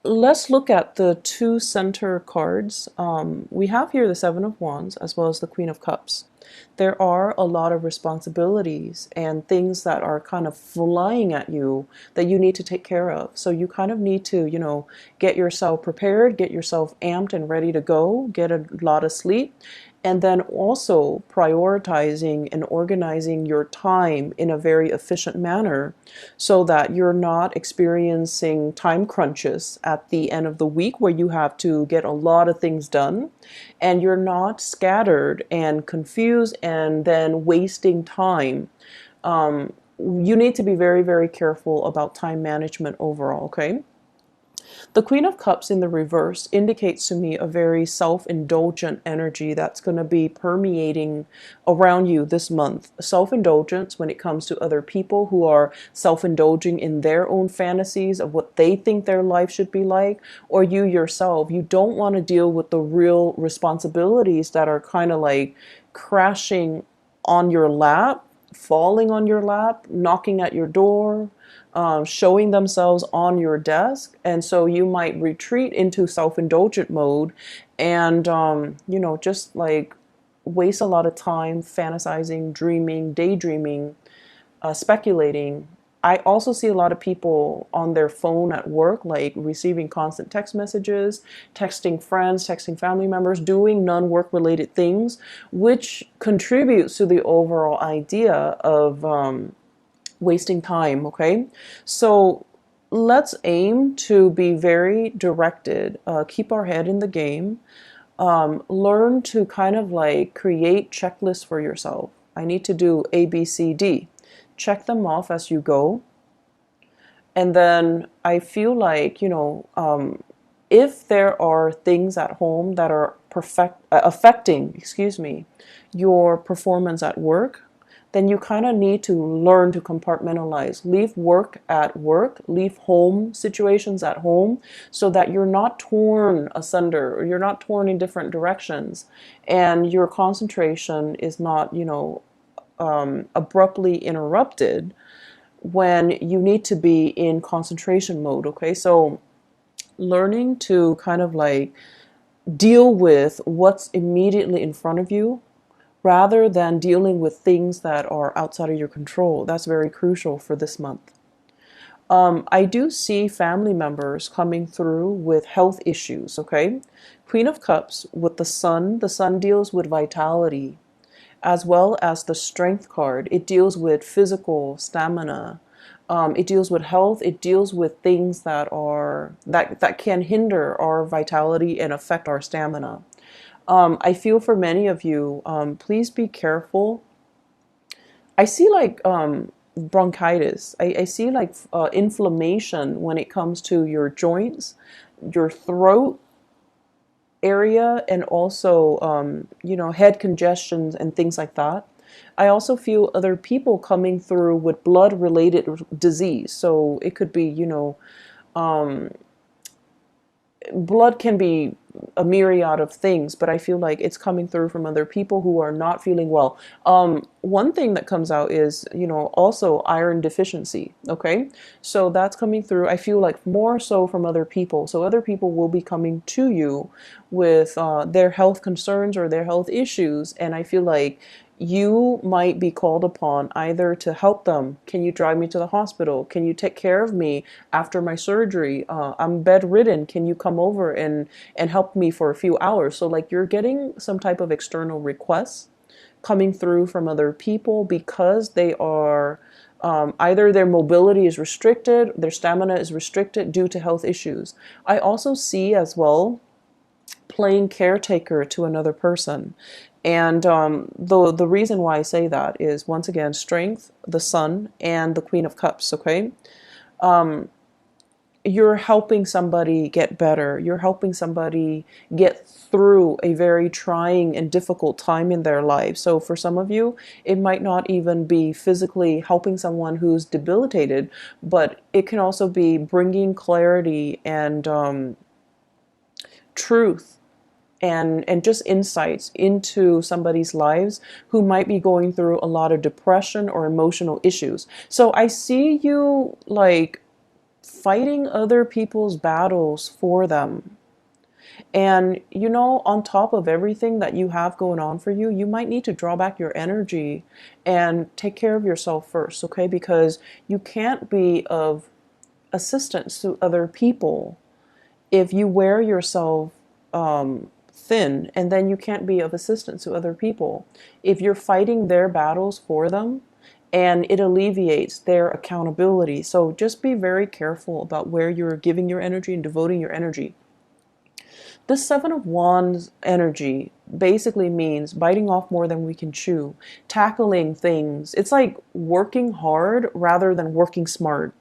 let's look at the two center cards. We have here the Seven of Wands as well as the Queen of Cups. There are a lot of responsibilities and things that are kind of flying at you that you need to take care of. So you kind of need to, get yourself prepared, get yourself amped and ready to go, get a lot of sleep, and then also prioritizing and organizing your time in a very efficient manner so that you're not experiencing time crunches at the end of the week where you have to get a lot of things done and you're not scattered and confused and then wasting time. You need to be very, very careful about time management overall, okay? The Queen of Cups in the reverse indicates to me a very self-indulgent energy that's going to be permeating around you this month. Self-indulgence when it comes to other people who are self-indulging in their own fantasies of what they think their life should be like, or you yourself. You don't want to deal with the real responsibilities that are kind of like crashing on your lap, falling on your lap, knocking at your door, showing themselves on your desk. And so you might retreat into self-indulgent mode and, just like waste a lot of time fantasizing, dreaming, daydreaming, speculating. I also see a lot of people on their phone at work, like receiving constant text messages, texting friends, texting family members, doing non-work related things, which contributes to the overall idea of wasting time, okay? So let's aim to be very directed, keep our head in the game, learn to kind of like create checklists for yourself. I need to do A, B, C, D. Check them off as you go. And then I feel like, if there are things at home that are affecting, your performance at work, then you kind of need to learn to compartmentalize. Leave work at work, leave home situations at home so that you're not torn asunder or you're not torn in different directions and your concentration is not, abruptly interrupted when you need to be in concentration mode, okay? So learning to kind of like deal with what's immediately in front of you rather than dealing with things that are outside of your control. That's very crucial for this month. I do see family members coming through with health issues, okay? Queen of Cups with the Sun. The Sun deals with vitality as well as the Strength card. It deals with physical stamina. It deals with health. It deals with things that are that can hinder our vitality and affect our stamina. I feel for many of you, please be careful. I see like bronchitis. I see like inflammation when it comes to your joints, your throat area, and also, head congestions and things like that. I also feel other people coming through with blood related disease. So it could be, um, blood can be a myriad of things, but I feel like it's coming through from other people who are not feeling well. One thing that comes out is, also iron deficiency. Okay. So that's coming through. I feel like more so from other people. So other people will be coming to you with their health concerns or their health issues. And I feel like you might be called upon either to help them. Can you drive me to the hospital? Can you take care of me after my surgery? I'm bedridden. Can you come over and help me for a few hours? So like you're getting some type of external requests coming through from other people because they are either their mobility is restricted, their stamina is restricted due to health issues. I also see as well playing caretaker to another person. And the reason why I say that is, once again, Strength, the Sun, and the Queen of Cups, okay? You're helping somebody get better. You're helping somebody get through a very trying and difficult time in their life. So for some of you, it might not even be physically helping someone who's debilitated, but it can also be bringing clarity and truth and just insights into somebody's lives who might be going through a lot of depression or emotional issues. So I see you like fighting other people's battles for them. And, you know, on top of everything that you have going on for you, you might need to draw back your energy and take care of yourself first, okay? Because you can't be of assistance to other people if you wear yourself thin, and then you can't be of assistance to other people. If you're fighting their battles for them, and it alleviates their accountability. So just be very careful about where you're giving your energy and devoting your energy. The Seven of Wands energy basically means biting off more than we can chew, tackling things. It's like working hard rather than working smart.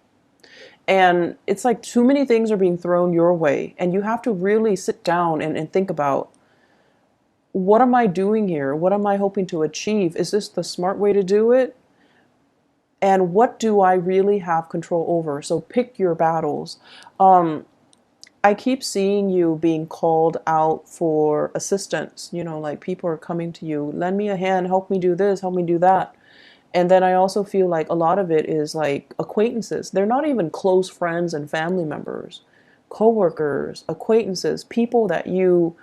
And it's like too many things are being thrown your way, and you have to really sit down and think about, what am I doing here? What am I hoping to achieve? Is this the smart way to do it? And what do I really have control over? So pick your battles. I keep seeing you being called out for assistance. You know, like people are coming to you, lend me a hand, help me do this, help me do that. And then I also feel like a lot of it is like acquaintances. They're not even close friends and family members, coworkers, acquaintances, people that you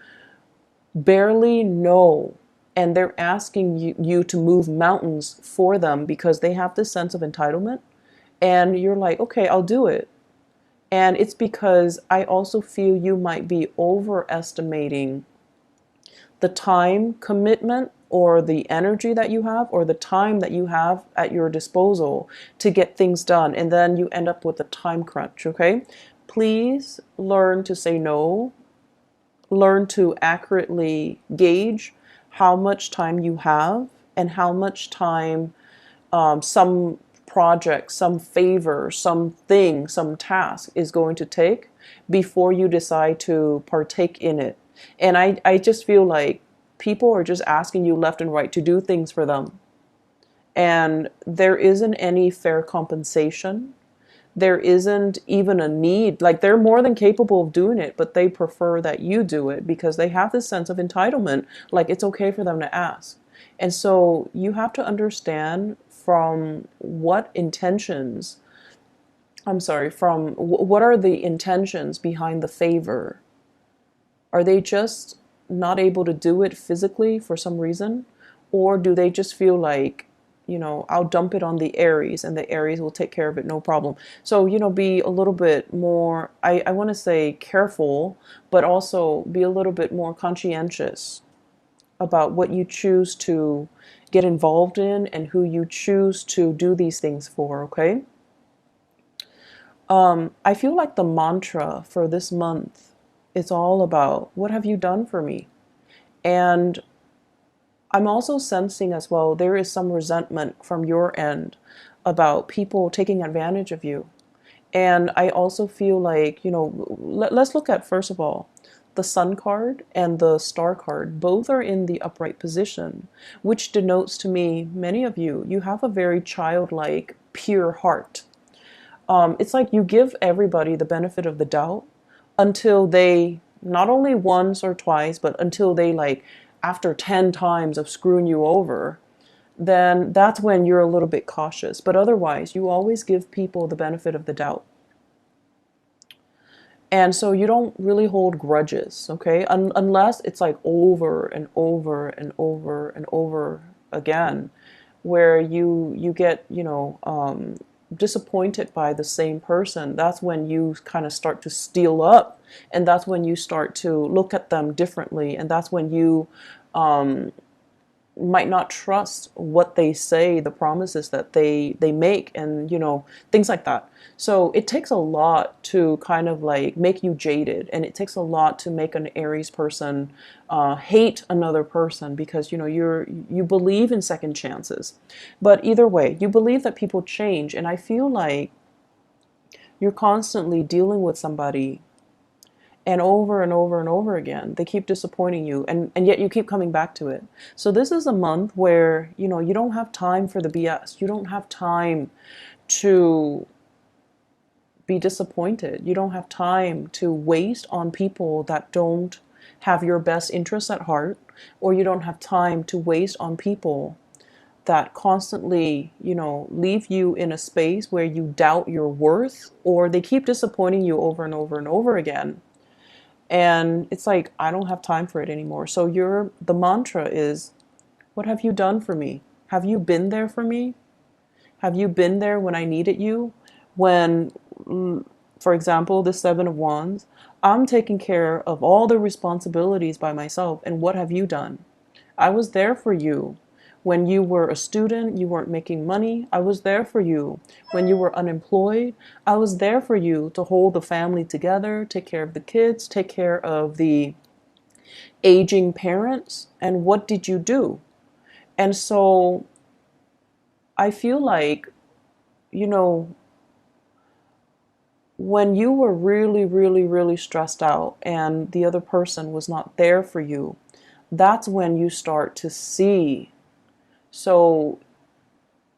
barely know. And they're asking you to move mountains for them because they have this sense of entitlement. And you're like, okay, I'll do it. And it's because I also feel you might be overestimating the time commitment or the energy that you have or the time that you have at your disposal to get things done. And then you end up with a time crunch, okay? Please learn to say no. Learn to accurately gauge how much time you have and how much time some project, some favor, something, some task is going to take before you decide to partake in it. And I just feel like people are just asking you left and right to do things for them. And there isn't any fair compensation. There isn't even a need. Like, they're more than capable of doing it, but they prefer that you do it because they have this sense of entitlement. Like, it's okay for them to ask. And so you have to understand from what intentions, from what are the intentions behind the favor? Are they just not able to do it physically for some reason? Or do they just feel like, you know, I'll dump it on the ARIES and the ARIES will take care of it, no problem. So, you know, be a little bit more, I want to say careful, but also be a little bit more conscientious about what you choose to get involved in and who you choose to do these things for, okay? I feel like the mantra for this month is all about, what have you done for me? And I'm also sensing as well, there is some resentment from your end about people taking advantage of you. And I also feel like, you know, let's look at, first of all, the Sun card and the Star card. Both are in the upright position, which denotes to me, many of you, you have a very childlike, pure heart. It's like you give everybody the benefit of the doubt until they, not only once or twice, but until they, like, after 10 times of screwing you over, then that's when you're a little bit cautious. But otherwise, you always give people the benefit of the doubt. And so you don't really hold grudges, okay? Unless it's like over and over and over and over again, where you get, you know, disappointed by the same person. That's when you kind of start to steel up, and that's when you start to look at them differently, and that's when you might not trust what they say, the promises that they make, and, you know, things like that. So it takes a lot to kind of like make you jaded, and it takes a lot to make an Aries person hate another person, because, you know, you believe in second chances. But either way, you believe that people change, and I feel like you're constantly dealing with somebody, and over and over and over again they keep disappointing you, and yet you keep coming back to it. So this is a month where, you know, you don't have time for the BS. You don't have time to be disappointed. You don't have time to waste on people that don't have your best interests at heart, or you don't have time to waste on people that constantly, leave you in a space where you doubt your worth, or they keep disappointing you over and over and over again. And it's like, I don't have time for it anymore. So the mantra is, what have you done for me? Have you been there for me? Have you been there when I needed you? When, for example, the Seven of Wands, I'm taking care of all the responsibilities by myself. And what have you done? I was there for you. When you were a student, you weren't making money. I was there for you. When you were unemployed, I was there for you to hold the family together, take care of the kids, take care of the aging parents. And what did you do? And so I feel like, you know, when you were really, really, really stressed out and the other person was not there for you, that's when you start to see. So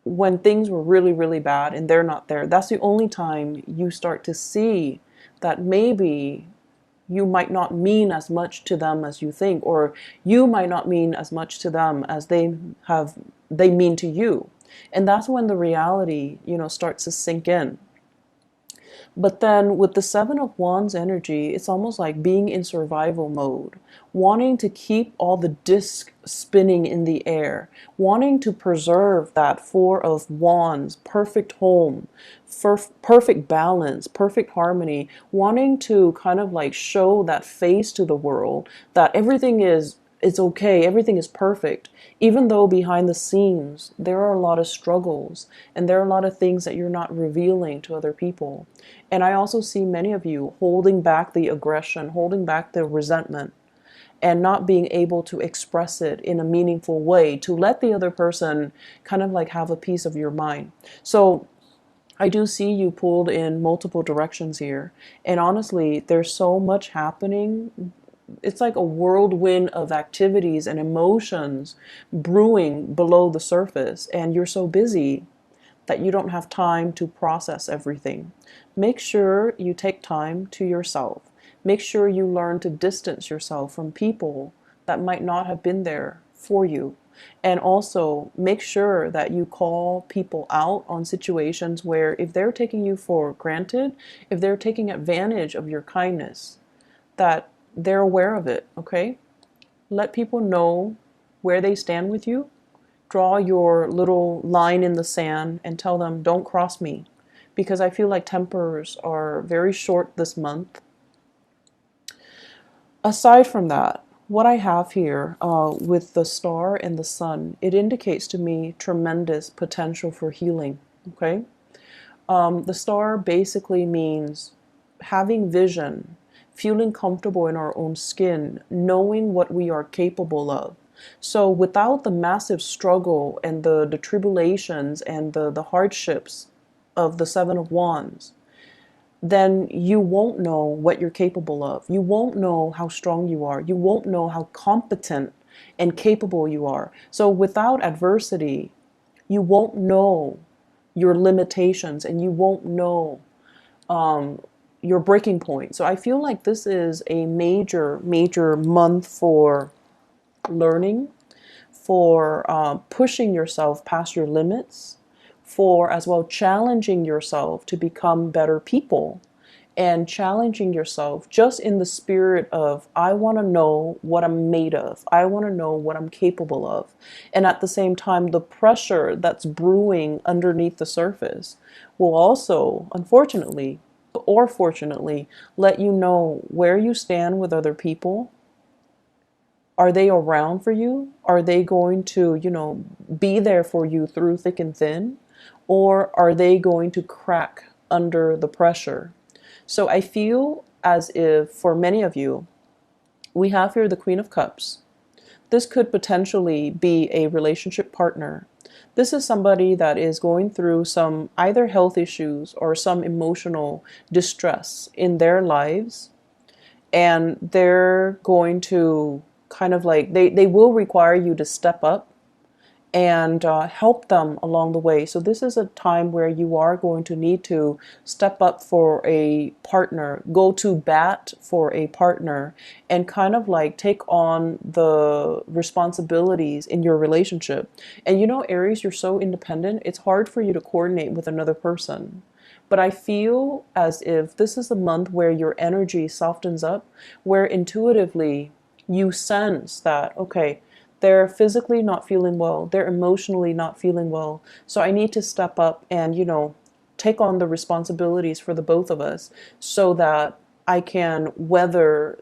when things were really, really bad and they're not there, that's the only time you start to see that maybe you might not mean as much to them as you think, or you might not mean as much to them as they mean to you. And that's when the reality, starts to sink in. But then with the Seven of Wands energy, it's almost like being in survival mode, wanting to keep all the discs spinning in the air, wanting to preserve that Four of Wands, perfect home, perfect balance, perfect harmony, wanting to kind of like show that face to the world that everything is it's okay, everything is perfect, even though behind the scenes there are a lot of struggles and there are a lot of things that you're not revealing to other people. And I also see many of you holding back the aggression, holding back the resentment, and not being able to express it in a meaningful way to let the other person kind of like have a piece of your mind. So I do see you pulled in multiple directions here. And honestly, there's so much happening. It's like a whirlwind of activities and emotions brewing below the surface, and you're so busy that you don't have time to process everything. Make sure you take time to yourself. Make sure you learn to distance yourself from people that might not have been there for you. And also make sure that you call people out on situations where if they're taking you for granted, if they're taking advantage of your kindness, that they're aware of it, okay? Let people know where they stand with you. Draw your little line in the sand and tell them, don't cross me. Because I feel like tempers are very short this month. Aside from that, what I have here with the star and the sun, it indicates to me tremendous potential for healing, okay? The star basically means having vision, feeling comfortable in our own skin, knowing what we are capable of. So without the massive struggle and the tribulations and the hardships of the Seven of Wands, then you won't know what you're capable of. You won't know how strong you are. You won't know how competent and capable you are. So without adversity, you won't know your limitations and you won't know your breaking point. So I feel like this is a major, major month for learning, for pushing yourself past your limits, for as well challenging yourself to become better people, and challenging yourself just in the spirit of, I want to know what I'm made of. I want to know what I'm capable of. And at the same time, the pressure that's brewing underneath the surface will also, unfortunately, or fortunately, let you know where you stand with other people. Are they around for you? Are they going to, be there for you through thick and thin? Or are they going to crack under the pressure? So I feel as if for many of you, we have here the Queen of Cups. This could potentially be a relationship partner. This is somebody that is going through some either health issues or some emotional distress in their lives. And they're going to kind of like, they will require you to step up and help them along the way. So this is a time where you are going to need to step up for a partner, go to bat for a partner, and kind of like take on the responsibilities in your relationship. And you know, Aries, you're so independent, it's hard for you to coordinate with another person. But I feel as if this is a month where your energy softens up, where intuitively you sense that, okay, they're physically not feeling well, they're emotionally not feeling well. So I need to step up and, take on the responsibilities for the both of us so that I can weather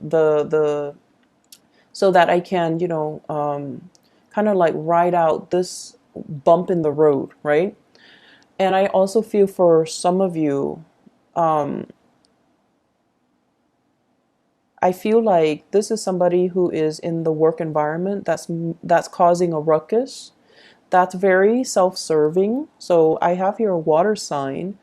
so that I can, kind of like ride out this bump in the road, right? And I also feel for some of you, I feel like this is somebody who is in the work environment that's causing a ruckus. That's very self-serving. So I have here a water sign,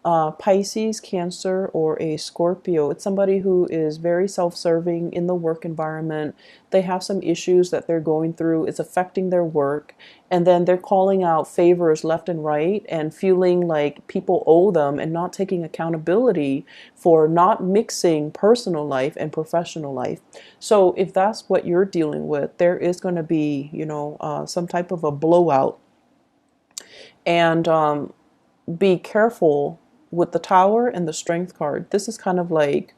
Pisces, Cancer, or a Scorpio. It's somebody who is very self-serving in the work environment. They have some issues that they're going through. It's affecting their work. And then they're calling out favors left and right and feeling like people owe them and not taking accountability for not mixing personal life and professional life. So if that's what you're dealing with, there is going to be, some type of a blowout. And be careful with the Tower and the Strength card. This is kind of like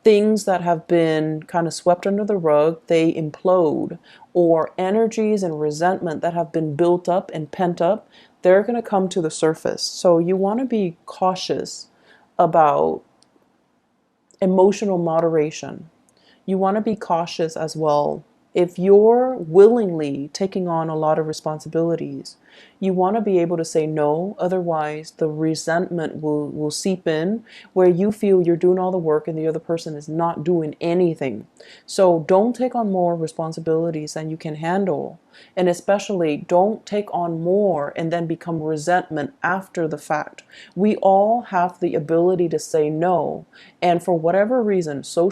things that have been kind of swept under the rug, they implode, or energies and resentment that have been built up and pent up, they're going to come to the surface. So you want to be cautious about emotional moderation. You want to be cautious as well. If you're willingly taking on a lot of responsibilities, you want to be able to say no. Otherwise, the resentment will seep in where you feel you're doing all the work and the other person is not doing anything. So don't take on more responsibilities than you can handle. And especially don't take on more and then become resentment after the fact. We all have the ability to say no. And for whatever reason, for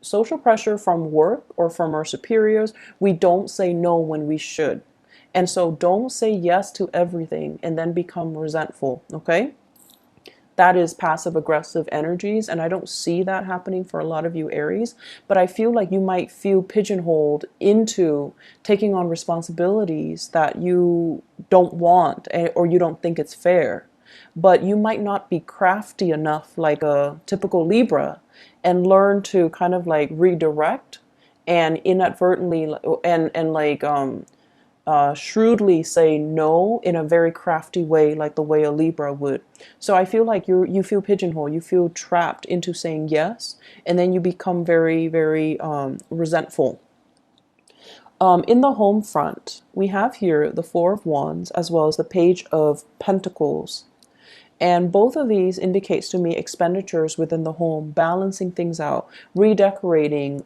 social pressure from work or from our superiors, we don't say no when we should. And so don't say yes to everything and then become resentful, okay? That is passive aggressive energies, and I don't see that happening for a lot of you Aries, but I feel like you might feel pigeonholed into taking on responsibilities that you don't want or you don't think it's fair. But you might not be crafty enough like a typical Libra and learn to kind of like redirect and inadvertently and like shrewdly say no in a very crafty way, like the way a Libra would. So I feel like you feel pigeonholed, you feel trapped into saying yes, and then you become very, very resentful. In the home front, we have here the Four of Wands as well as the Page of Pentacles. And both of these indicates to me expenditures within the home, balancing things out, redecorating,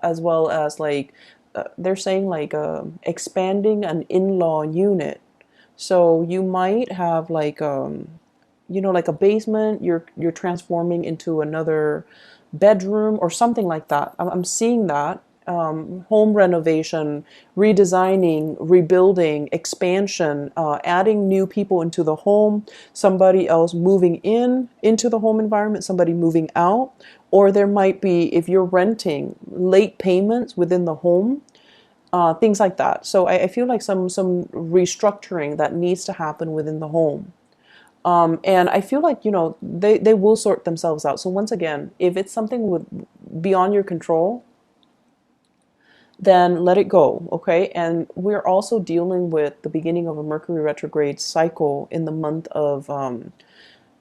as well as like, they're saying like expanding an in-law unit. So you might have like, like a basement, you're transforming into another bedroom or something like that. I'm seeing that. Home renovation, redesigning, rebuilding, expansion, adding new people into the home, somebody else moving into the home environment, somebody moving out, or there might be, if you're renting, late payments within the home, things like that. So I feel like some restructuring that needs to happen within the home. And I feel like, they will sort themselves out. So once again, if it's something beyond your control, then let it go, okay? And we're also dealing with the beginning of a Mercury retrograde cycle in the month of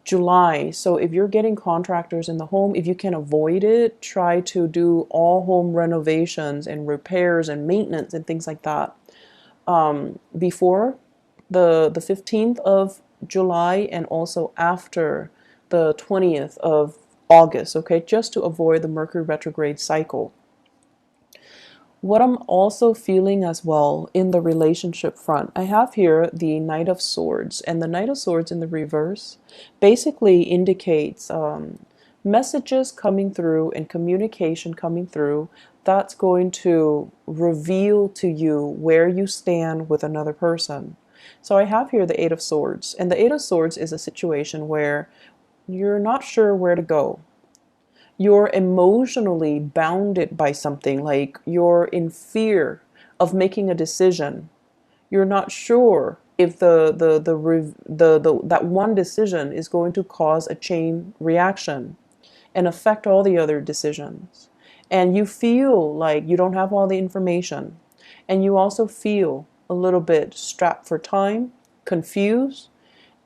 July. So if you're getting contractors in the home, if you can avoid it, try to do all home renovations and repairs and maintenance and things like that before the 15th of July and also after the 20th of August, okay? Just to avoid the Mercury retrograde cycle. What I'm also feeling as well in the relationship front, I have here the Knight of Swords, and the Knight of Swords in the reverse basically indicates messages coming through and communication coming through that's going to reveal to you where you stand with another person. So I have here the Eight of Swords, and the Eight of Swords is a situation where you're not sure where to go. You're emotionally bounded by something, like you're in fear of making a decision. You're not sure if that one decision is going to cause a chain reaction and affect all the other decisions. And you feel like you don't have all the information. And you also feel a little bit strapped for time, confused,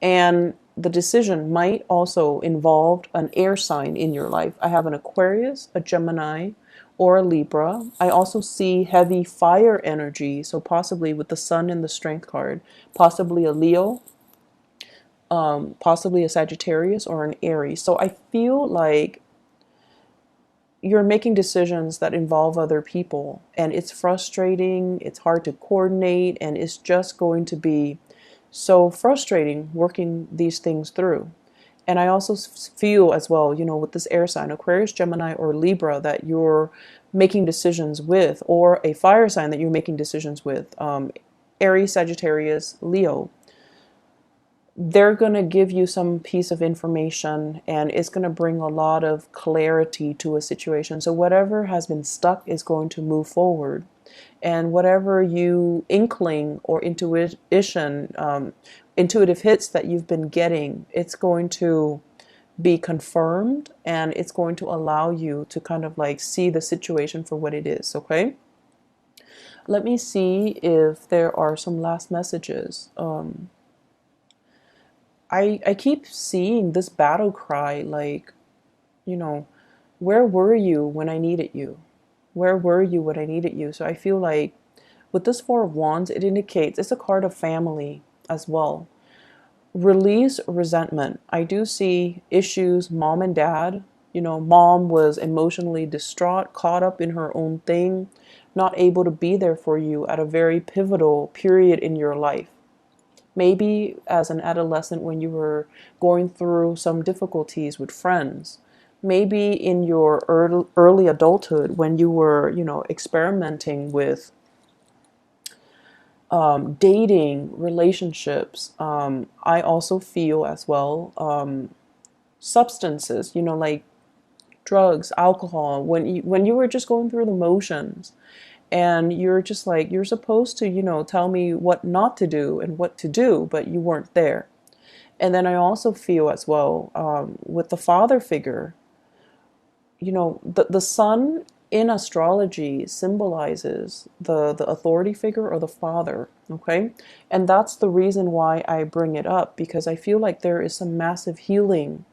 and the decision might also involve an air sign in your life. I have an Aquarius, a Gemini, or a Libra. I also see heavy fire energy, so possibly with the Sun in the Strength card, possibly a Leo, possibly a Sagittarius, or an Aries. So I feel like you're making decisions that involve other people, and it's frustrating, it's hard to coordinate, and it's just going to be so frustrating working these things through. And I also feel as well, with this air sign, Aquarius, Gemini, or Libra, that you're making decisions with, or a fire sign that you're making decisions with, Aries, Sagittarius, Leo, they're going to give you some piece of information, and it's going to bring a lot of clarity to a situation. So whatever has been stuck is going to move forward. And whatever you inkling or intuition, intuitive hits that you've been getting, it's going to be confirmed, and it's going to allow you to kind of like see the situation for what it is, okay? Let me see if there are some last messages. I keep seeing this battle cry, like, where were you when I needed you? Where were you when I needed you? So I feel like with this Four of Wands, it indicates it's a card of family as well. Release resentment. I do see issues, mom and dad. Mom was emotionally distraught, caught up in her own thing, not able to be there for you at a very pivotal period in your life. Maybe as an adolescent when you were going through some difficulties with friends. Maybe in your early adulthood when you were, experimenting with dating, relationships. I also feel as well substances, like drugs, alcohol, when you were just going through the motions. And you're just like, you're supposed to, tell me what not to do and what to do, but you weren't there. And then I also feel as well with the father figure, the sun in astrology symbolizes the authority figure or the father, okay? And that's the reason why I bring it up, because I feel like there is some massive healing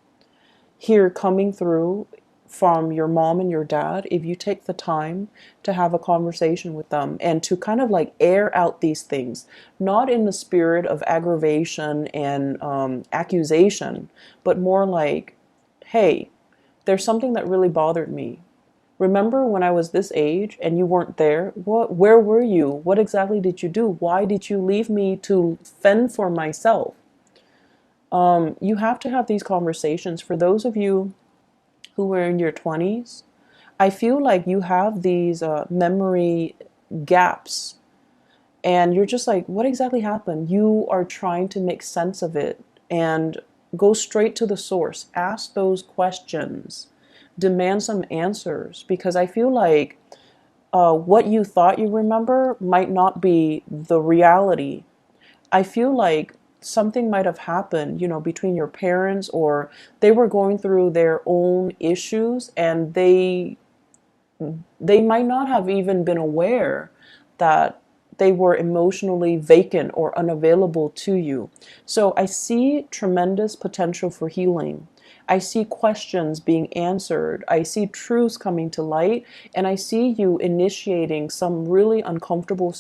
here coming through from your mom and your dad if you take the time to have a conversation with them and to kind of like air out these things, not in the spirit of aggravation and accusation, but more like, hey, there's something that really bothered me. Remember when I was this age and you weren't there? Where were you? What exactly did you do? Why did you leave me to fend for myself? You have to have these conversations. For those of you who were in your 20s, I feel like you have these memory gaps, and you're just like, what exactly happened? You are trying to make sense of it and go straight to the source. Ask those questions. Demand some answers, because I feel like what you thought you remember might not be the reality. I feel like something might have happened, between your parents, or they were going through their own issues, and they might not have even been aware that they were emotionally vacant or unavailable to you. So I see tremendous potential for healing. I see questions being answered. I see truths coming to light, and I see you initiating some really uncomfortable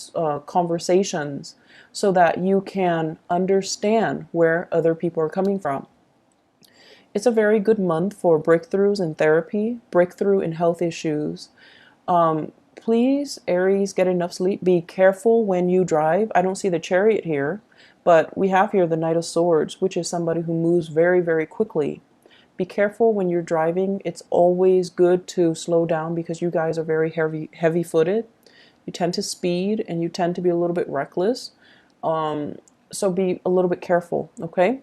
conversations so that you can understand where other people are coming from. It's a very good month for breakthroughs in therapy, breakthrough in health issues. Please, Aries, get enough sleep. Be careful when you drive. I don't see the Chariot here, but we have here the Knight of Swords, which is somebody who moves very, very quickly. Be careful when you're driving. It's always good to slow down because you guys are very heavy footed. You tend to speed and you tend to be a little bit reckless. So be a little bit careful, okay?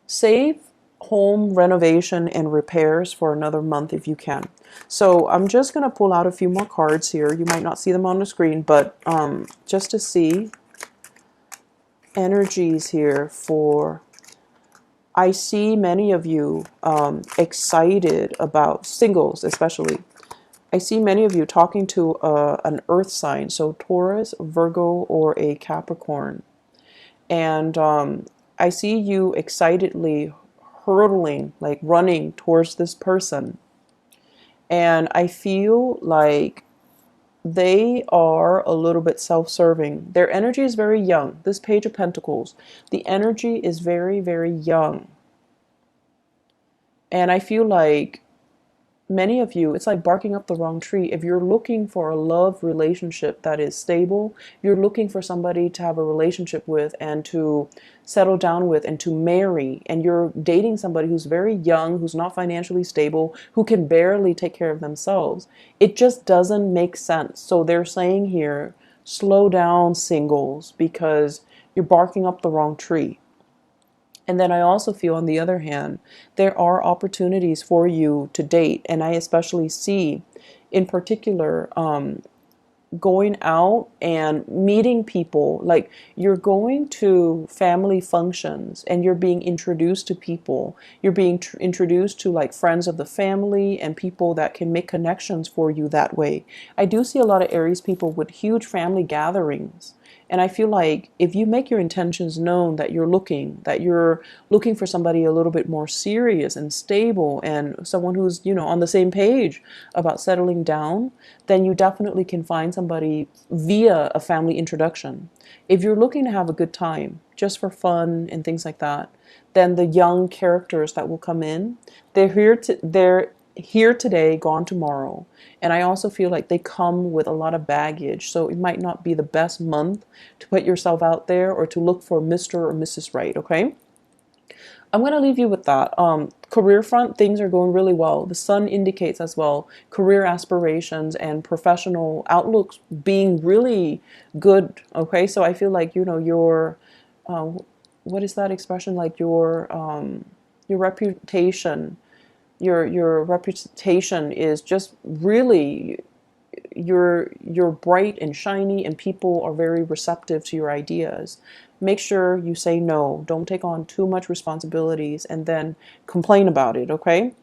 Save home renovation and repairs for another month if you can. So I'm just going to pull out a few more cards here. You might not see them on the screen, but just to see energies here for, I see many of you excited about singles, especially. I see many of you talking to an earth sign, so Taurus, Virgo, or a Capricorn. And I see you excitedly hurtling, like running towards this person. And I feel like they are a little bit self-serving. Their energy is very young. This Page of Pentacles, the energy is very, very young. And I feel like many of you, it's like barking up the wrong tree. If you're looking for a love relationship that is stable, you're looking for somebody to have a relationship with and to settle down with and to marry, and you're dating somebody who's very young, who's not financially stable, who can barely take care of themselves, it just doesn't make sense. So they're saying here, slow down, singles, because you're barking up the wrong tree. And then I also feel, on the other hand, there are opportunities for you to date. And I especially see, in particular, going out and meeting people. Like, you're going to family functions and you're being introduced to people. You're being introduced to like friends of the family and people that can make connections for you that way. I do see a lot of Aries people with huge family gatherings. And I feel like if you make your intentions known that you're looking for somebody a little bit more serious and stable and someone who's, on the same page about settling down, then you definitely can find somebody via a family introduction. If you're looking to have a good time, just for fun and things like that, then the young characters that will come in, they're here today, gone tomorrow. And I also feel like they come with a lot of baggage. So it might not be the best month to put yourself out there or to look for Mr. or Mrs. Right, okay? I'm going to leave you with that. Career front, things are going really well. The sun indicates as well career aspirations and professional outlooks being really good, okay? So I feel like, your, what is that expression? Like your reputation, your reputation is just really, you're bright and shiny and people are very receptive to your ideas. Make sure you say no. Don't take on too much responsibilities and then complain about it, okay?